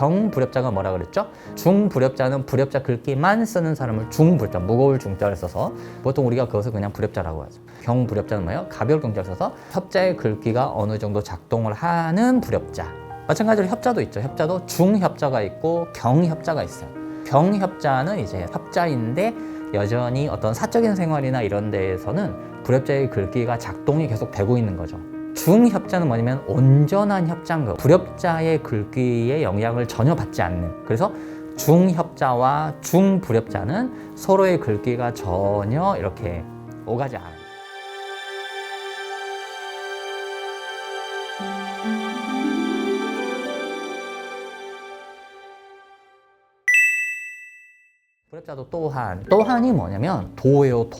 경불협자가 뭐라 그랬죠? 중불협자는 불협자 글귀만 쓰는 사람을 중불협자, 무거울 중자를 써서 보통 우리가 그것을 그냥 불협자라고 하죠. 경불협자는 뭐예요? 가벼울 경자를 써서 협자의 글귀가 어느 정도 작동을 하는 불협자. 마찬가지로 협자도 있죠. 협자도 중협자가 있고 경협자가 있어요. 경협자는 이제 협자인데 여전히 어떤 사적인 생활이나 이런 데에서는 불협자의 글귀가 작동이 계속 되고 있는 거죠. 중협자는 뭐냐면 온전한 협자인 거, 불협자의 글귀의 영향을 전혀 받지 않는. 그래서 중협자와 중불협자는 서로의 글귀가 전혀 이렇게 오가지 않아요. 불협자도 또한이 뭐냐면 도예요.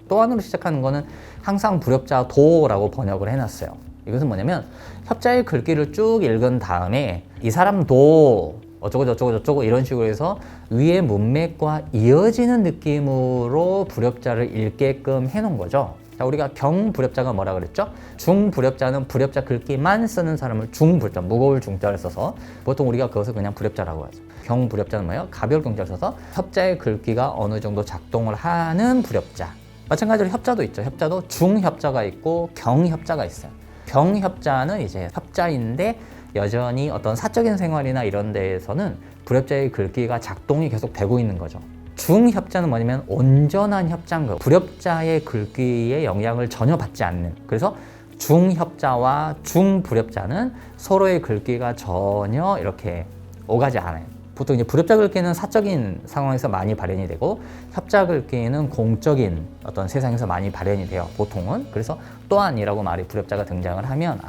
또한으로 시작하는 거는 항상 불협자 도라고 번역을 해놨어요. 이것은 뭐냐면 협자의 글귀를 쭉 읽은 다음에 이 사람도 어쩌고 이런 식으로 해서 위의 문맥과 이어지는 느낌으로 불협자를 읽게끔 해놓은 거죠. 자, 우리가 경불협자가 뭐라 그랬죠? 중불협자는 불협자 글귀만 쓰는 사람을 중불협자, 무거울 중자를 써서 보통 우리가 그것을 그냥 불협자라고 하죠. 경불협자는 뭐예요? 가벼울 경자를 써서 협자의 글귀가 어느 정도 작동을 하는 불협자. 마찬가지로 협자도 있죠. 협자도 중협자가 있고 경협자가 있어요. 경협자는 이제 협자인데 여전히 어떤 사적인 생활이나 이런 데에서는 불협자의 글귀가 작동이 계속 되고 있는 거죠. 중협자는 뭐냐면 온전한 협자인 거예요. 불협자의 글귀의 영향을 전혀 받지 않는. 그래서 중협자와 중불협자는 서로의 글귀가 전혀 이렇게 오가지 않아요. 보통 이제 불협자 글귀는 사적인 상황에서 많이 발현이 되고 협자 글귀는 공적인 어떤 세상에서 많이 발현이 돼요. 보통은. 그래서 또한이라고 말이 불협자가 등장을 하면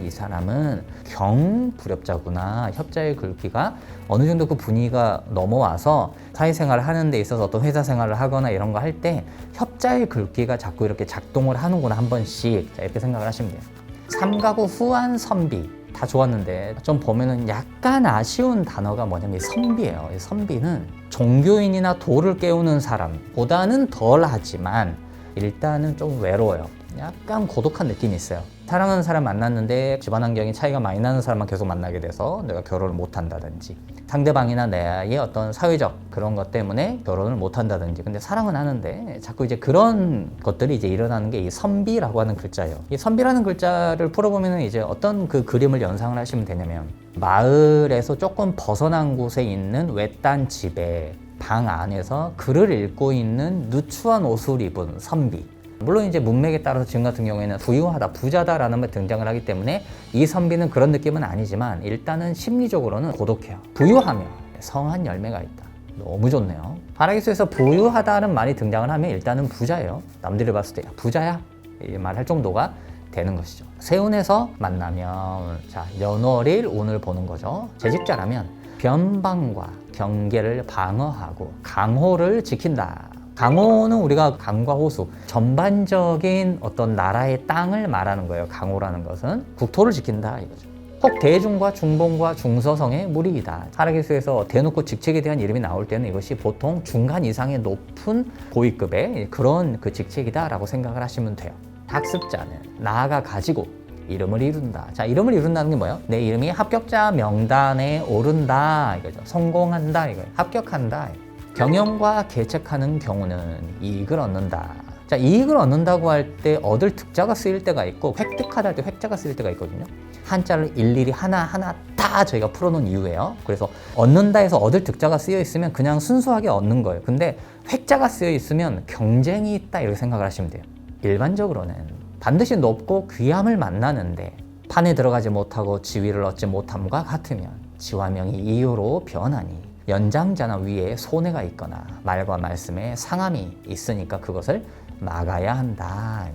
이 사람은 경불협자구나. 협자의 글귀가 어느 정도 그 분위기가 넘어와서 사회생활을 하는 데 있어서 어떤 회사 생활을 하거나 이런 거 할 때 협자의 글귀가 자꾸 이렇게 작동을 하는구나 한 번씩. 자, 이렇게 생각을 하시면 돼요. 삼가구 후한 선비. 다 좋았는데 좀 보면은 약간 아쉬운 단어가 뭐냐면 이 선비예요. 이 선비는 종교인이나 도를 깨우는 사람보다는 덜하지만 일단은 좀 외로워요. 약간 고독한 느낌이 있어요. 사랑하는 사람 만났는데 집안 환경이 차이가 많이 나는 사람만 계속 만나게 돼서 내가 결혼을 못 한다든지 상대방이나 나의 어떤 사회적 그런 것 때문에 결혼을 못 한다든지 근데 사랑은 하는데 자꾸 이제 그런 것들이 이제 일어나는 게 이 선비라고 하는 글자예요. 이 선비라는 글자를 풀어보면 이제 어떤 그 그림을 연상을 하시면 되냐면 마을에서 조금 벗어난 곳에 있는 외딴 집에 방 안에서 글을 읽고 있는 누추한 옷을 입은 선비. 물론 이제 문맥에 따라서 지금 같은 경우에는 부유하다, 부자다라는 말 등장을 하기 때문에 이 선비는 그런 느낌은 아니지만 일단은 심리적으로는 고독해요. 부유하면 성한 열매가 있다. 너무 좋네요. 파라기수에서 부유하다는 말이 등장을 하면 일단은 부자예요. 남들이 봤을 때 부자야? 이 말할 정도가 되는 것이죠. 세운에서 만나면 자 연월일 운을 보는 거죠. 재직자라면 변방과 경계를 방어하고 강호를 지킨다. 강호는 우리가 강과 호수, 전반적인 어떤 나라의 땅을 말하는 거예요. 강호라는 것은 국토를 지킨다 이거죠. 혹 대중과 중봉과 중서성의 무리이다. 파라기수에서 대놓고 직책에 대한 이름이 나올 때는 이것이 보통 중간 이상의 높은 고위급의 그런 그 직책이다라고 생각을 하시면 돼요. 학습자는 나아가 가지고 이름을 이룬다. 자, 이름을 이룬다는 게 뭐예요? 내 이름이 합격자 명단에 오른다 이거죠. 성공한다 이거예요. 합격한다. 경영과 계책하는 경우는 이익을 얻는다. 자, 이익을 얻는다고 할 때 얻을 득자가 쓰일 때가 있고 획득하다 할 때 획자가 쓰일 때가 있거든요. 한자를 일일이 하나하나 다 저희가 풀어놓은 이유예요. 그래서 얻는다 해서 얻을 득자가 쓰여 있으면 그냥 순수하게 얻는 거예요. 근데 획자가 쓰여 있으면 경쟁이 있다 이렇게 생각을 하시면 돼요. 일반적으로는 반드시 높고 귀함을 만나는데 판에 들어가지 못하고 지위를 얻지 못함과 같으면 지화명이 이유로 변하니 연장자나 위에 손해가 있거나 말과 말씀에 상함이 있으니까 그것을 막아야 한다.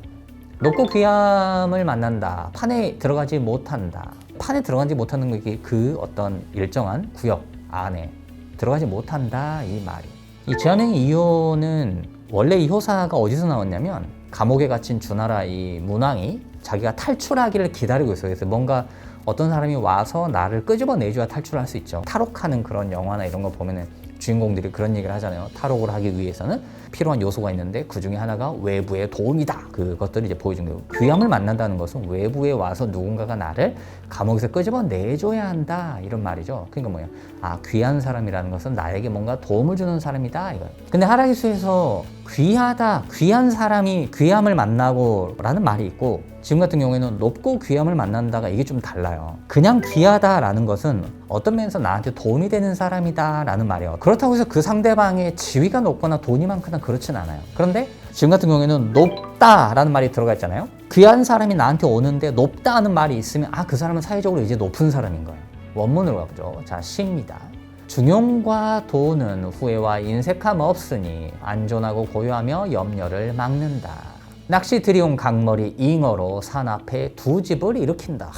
높고 귀함을 만난다. 판에 들어가지 못한다. 판에 들어가지 못하는 게 그 어떤 일정한 구역 안에 들어가지 못한다 이 말이. 이 제한행위 이효는 원래 이 효사가 어디서 나왔냐면 감옥에 갇힌 주나라 이 문왕이 자기가 탈출하기를 기다리고 있어요. 그래서 뭔가 어떤 사람이 와서 나를 끄집어내줘야 탈출할 수 있죠. 탈옥하는 그런 영화나 이런 거 보면은 주인공들이 그런 얘기를 하잖아요. 탈옥을 하기 위해서는 필요한 요소가 있는데 그 중에 하나가 외부의 도움이다. 그것들을 이제 보여준 거예요. 귀함을 만난다는 것은 외부에 와서 누군가가 나를 감옥에서 끄집어 내줘야 한다. 이런 말이죠. 그러니까 뭐예요? 아, 귀한 사람이라는 것은 나에게 뭔가 도움을 주는 사람이다. 이거. 근데 하라기수에서 귀하다, 귀한 사람이 귀함을 만나고 라는 말이 있고 지금 같은 경우에는 높고 귀함을 만난다가 이게 좀 달라요. 그냥 귀하다라는 것은 어떤 면에서 나한테 도움이 되는 사람이다 라는 말이에요. 그렇다고 해서 그 상대방의 지위가 높거나 돈이 많거나 그렇진 않아요. 그런데 지금 같은 경우에는 높다라는 말이 들어가 있잖아요. 귀한 사람이 나한테 오는데 높다는 말이 있으면 아, 그 사람은 사회적으로 이제 높은 사람인 거예요. 원문으로 가보죠. 자, 시입니다. 중용과 도는 후회와 인색함 없으니 안전하고 고요하며 염려를 막는다. 낚시 들이온 강머리 잉어로 산 앞에 두 집을 일으킨다.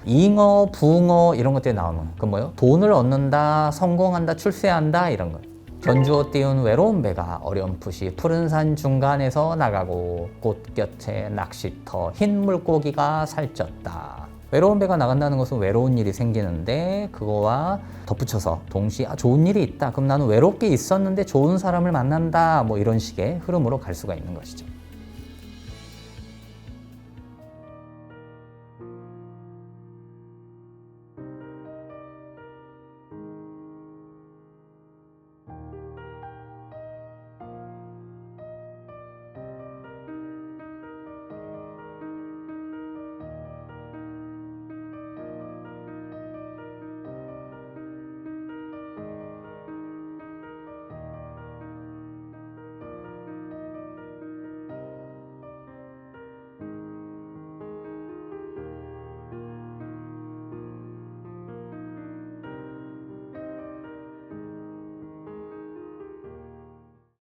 잉어, 붕어 이런 것들이 나오는 그 뭐예요? 돈을 얻는다, 성공한다, 출세한다 이런 거. 견주어 띄운 외로운 배가 어렴풋이 푸른 산 중간에서 나가고 꽃 곁에 낚시터 흰 물고기가 살쪘다. 외로운 배가 나간다는 것은 외로운 일이 생기는데 그거와 덧붙여서 동시에 좋은 일이 있다. 그럼 나는 외롭게 있었는데 좋은 사람을 만난다. 뭐 이런 식의 흐름으로 갈 수가 있는 것이죠.